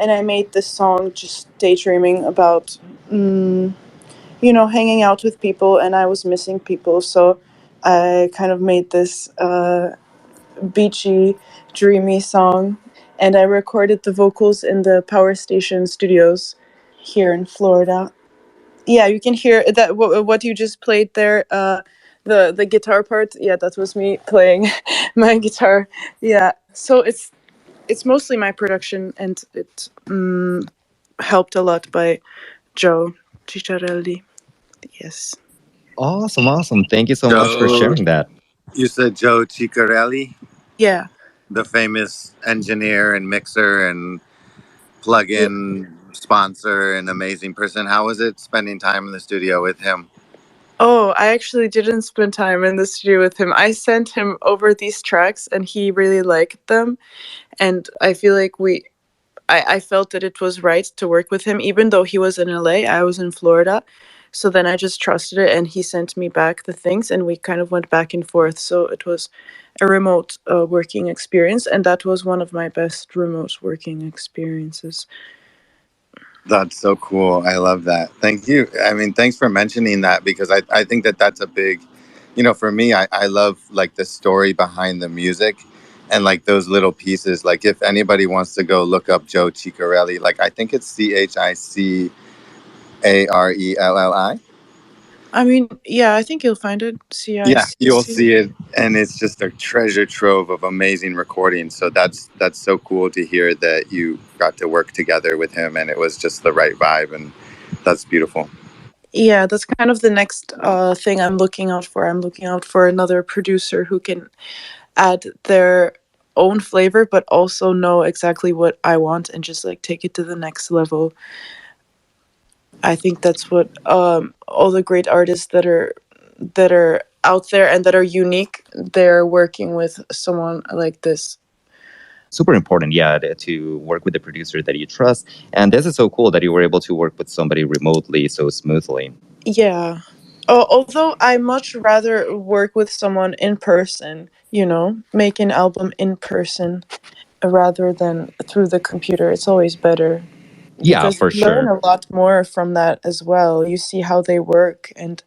and I made this song just daydreaming about, hanging out with people, and I was missing people. So I kind of made this beachy, dreamy song, and I recorded the vocals in the Power Station studios here in Florida. Yeah, you can hear that what you just played there. The guitar part. Yeah, that was me playing my guitar. Yeah, so it's mostly my production, and it helped a lot by Joe Ciccarelli. Yes. Awesome, awesome. Thank you so much for Joe, sharing that. you said Joe Ciccarelli, Yeah. the famous engineer and mixer and Yeah. plug-in sponsor and amazing person. How was it spending time in the studio with him? Oh, I actually didn't spend time in the studio with him. I sent him over these tracks, and he really liked them. And I feel like I felt that it was right to work with him, even though he was in LA, I was in Florida. So then I just trusted it, and he sent me back the things, and we kind of went back and forth. So it was a remote working experience, and that was one of my best remote working experiences. That's so cool. I love that. Thank you. I mean, thanks for mentioning that because I think that that's a big, for me, I love like the story behind the music and like those little pieces. Like if anybody wants to go look up Joe Ciccarelli, like I think it's Chicarelli. I mean, yeah, I think you'll find it. Yeah, you'll CICC. see it, and it's just a treasure trove of amazing recordings. So that's so cool to hear that you got to work together with him, and it was just the right vibe, and that's beautiful. Yeah, that's kind of the next thing I'm looking out for. I'm looking out for another producer who can add their own flavor, but also know exactly what I want and just like take it to the next level. I think that's what all the great artists that are out there and that are unique. They're working with someone like this. Super important, yeah, to work with a producer that you trust. And this is so cool that you were able to work with somebody remotely so smoothly. Yeah. Although I much rather work with someone in person, make an album in person rather than through the computer. It's always better Yeah, because for you learn sure. a lot more from that as well. You see how they work, and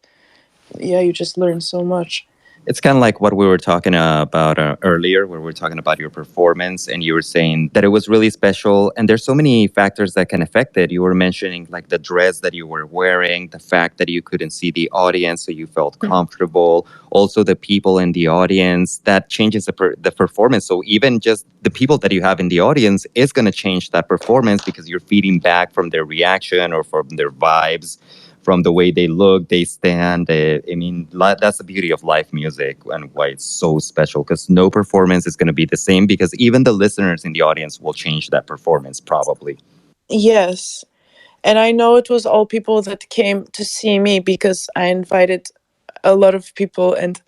yeah, you just learn so much. It's kind of like what we were talking about earlier, where we were talking about your performance, and you were saying that it was really special. And there's so many factors that can affect it. You were mentioning like the dress that you were wearing, the fact that you couldn't see the audience, so you felt comfortable. Also, the people in the audience that changes the performance. So even just the people that you have in the audience is going to change that performance because you're feeding back from their reaction or from their vibes, from the way they look, they stand. I mean, that's the beauty of live music and why it's so special, because no performance is going to be the same, because even the listeners in the audience will change that performance probably. Yes. And I know it was all people that came to see me because I invited a lot of people, and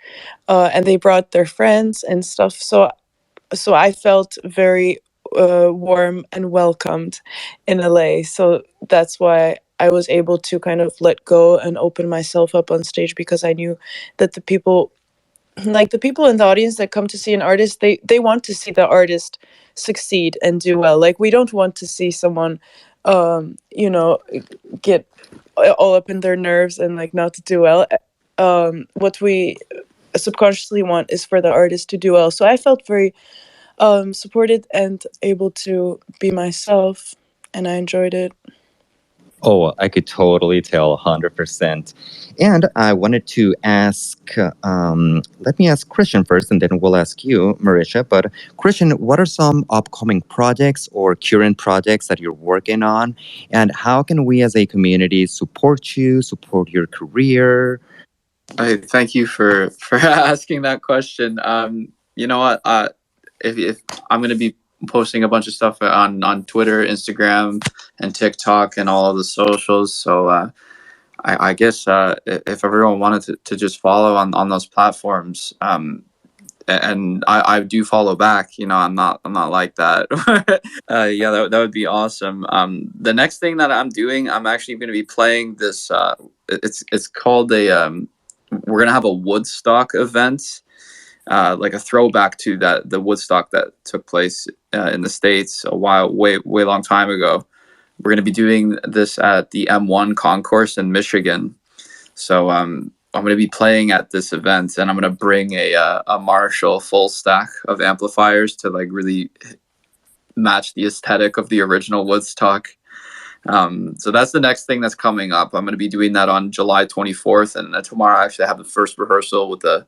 they brought their friends and stuff. So I felt very warm and welcomed in LA. So that's why I was able to kind of let go and open myself up on stage, because I knew that the people, like the people in the audience that come to see an artist, they want to see the artist succeed and do well. Like we don't want to see someone you know get all up in their nerves and like not to do well. What we subconsciously want is for the artist to do well. So I felt very supported and able to be myself, and I enjoyed it. Oh, I could totally tell 100%. And I wanted to ask, let me ask Christian first, and then we'll ask you, Marisha. But Christian, what are some upcoming projects or current projects that you're working on? And how can we as a community support you, support your career? I thank you for asking that question. You know what? If I'm gonna be posting a bunch of stuff on Twitter, Instagram, and TikTok, and all of the socials. So I guess if everyone wanted to just follow on those platforms, and I do follow back. You know, I'm not like that. Yeah, that would be awesome. The next thing that I'm doing, I'm actually going to be playing this. It's called a. We're gonna have a Woodstock event, like a throwback to the Woodstock that took place in the States a while, way long time ago. We're gonna be doing this at the M1 concourse in Michigan. So I'm going to be playing at this event, and I'm going to bring a Marshall full stack of amplifiers to like really match the aesthetic of the original Woodstock. So that's the next thing that's coming up. I'm going to be doing that on July 24th, and tomorrow I actually have the first rehearsal with the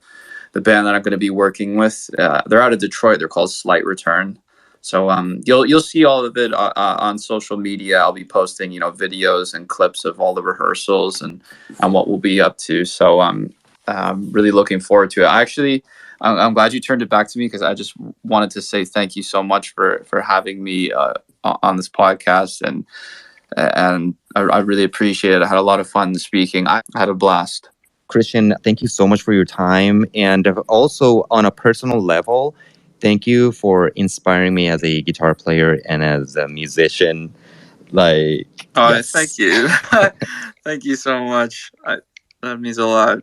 band that I'm going to be working with. They're out of Detroit. They're called Slight Return. So you'll see all of it on social media. I'll be posting videos and clips of all the rehearsals and what we'll be up to. So I'm really looking forward to it. I'm glad you turned it back to me, because I just wanted to say thank you so much for having me on this podcast, and I really appreciate it. I had a lot of fun speaking. I had a blast. Christian, thank you so much for your time. And also, on a personal level, thank you for inspiring me as a guitar player and as a musician. Like, oh, yes. Thank you. Thank you so much. That means a lot.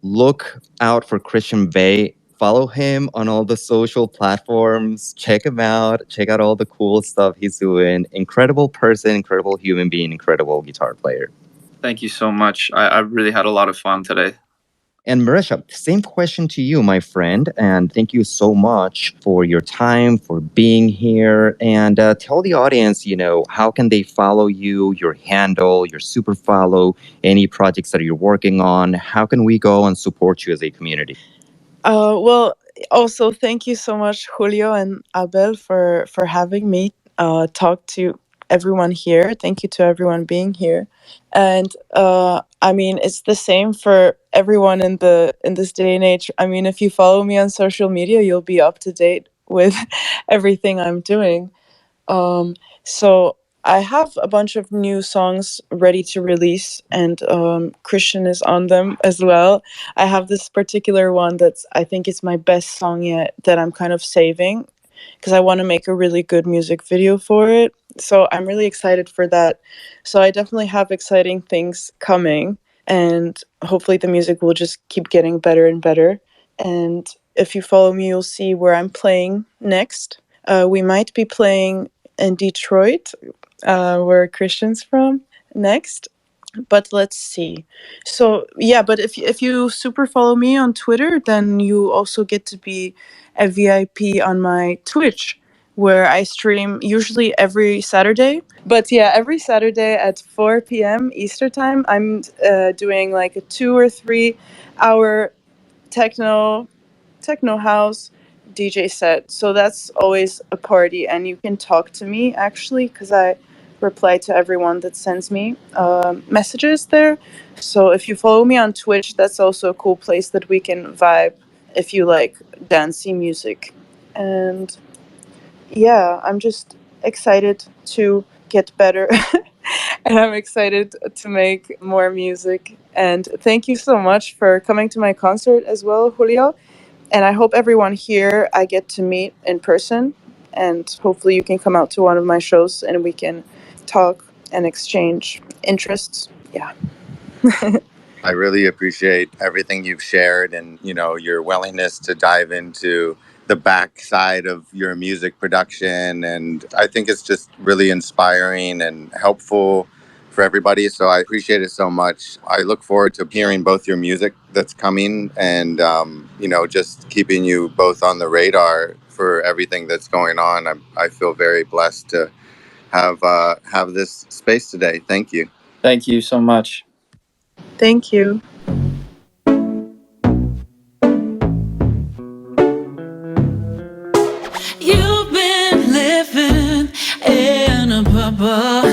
Look out for Christian Bay. Follow him on all the social platforms. Check him out. Check out all the cool stuff he's doing. Incredible person, incredible human being, incredible guitar player. Thank you so much. I really had a lot of fun today. And Meresha, same question to you, my friend. And thank you so much for your time, for being here. And tell the audience, how can they follow you, your handle, your super follow, any projects that you're working on? How can we go and support you as a community? Well, also thank you so much, Julio and Abel, for having me talk to everyone here. Thank you to everyone being here. And I mean, it's the same for everyone in this day and age. I mean, if you follow me on social media, you'll be up to date with everything I'm doing. So I have a bunch of new songs ready to release, and Christian is on them as well. I have this particular one I think it's my best song yet, that I'm kind of saving because I want to make a really good music video for it. So I'm really excited for that. So I definitely have exciting things coming, and hopefully the music will just keep getting better and better. And if you follow me, you'll see where I'm playing next. We might be playing in Detroit, where Christian's from, next. But let's see. So yeah, but if you super follow me on Twitter, then you also get to be a VIP on my Twitch, where I stream usually every Saturday. But yeah, every Saturday at 4 p.m. Easter time, I'm doing like a 2 or 3 hour techno house DJ set. So that's always a party, and you can talk to me actually, because I reply to everyone that sends me messages there. So if you follow me on Twitch, that's also a cool place that we can vibe if you like dancey music. And yeah, I'm just excited to get better. And I'm excited to make more music. And thank you so much for coming to my concert as well, Julio. And I hope everyone here I get to meet in person. And hopefully you can come out to one of my shows and we can talk and exchange interests. Yeah. I really appreciate everything you've shared and, your willingness to dive into the backside of your music production. And I think it's just really inspiring and helpful for everybody. So I appreciate it so much. I look forward to hearing both your music that's coming and, just keeping you both on the radar for everything that's going on. I feel very blessed to have this space today. Thank you. Thank you so much. Thank you. You've been living in a bubble.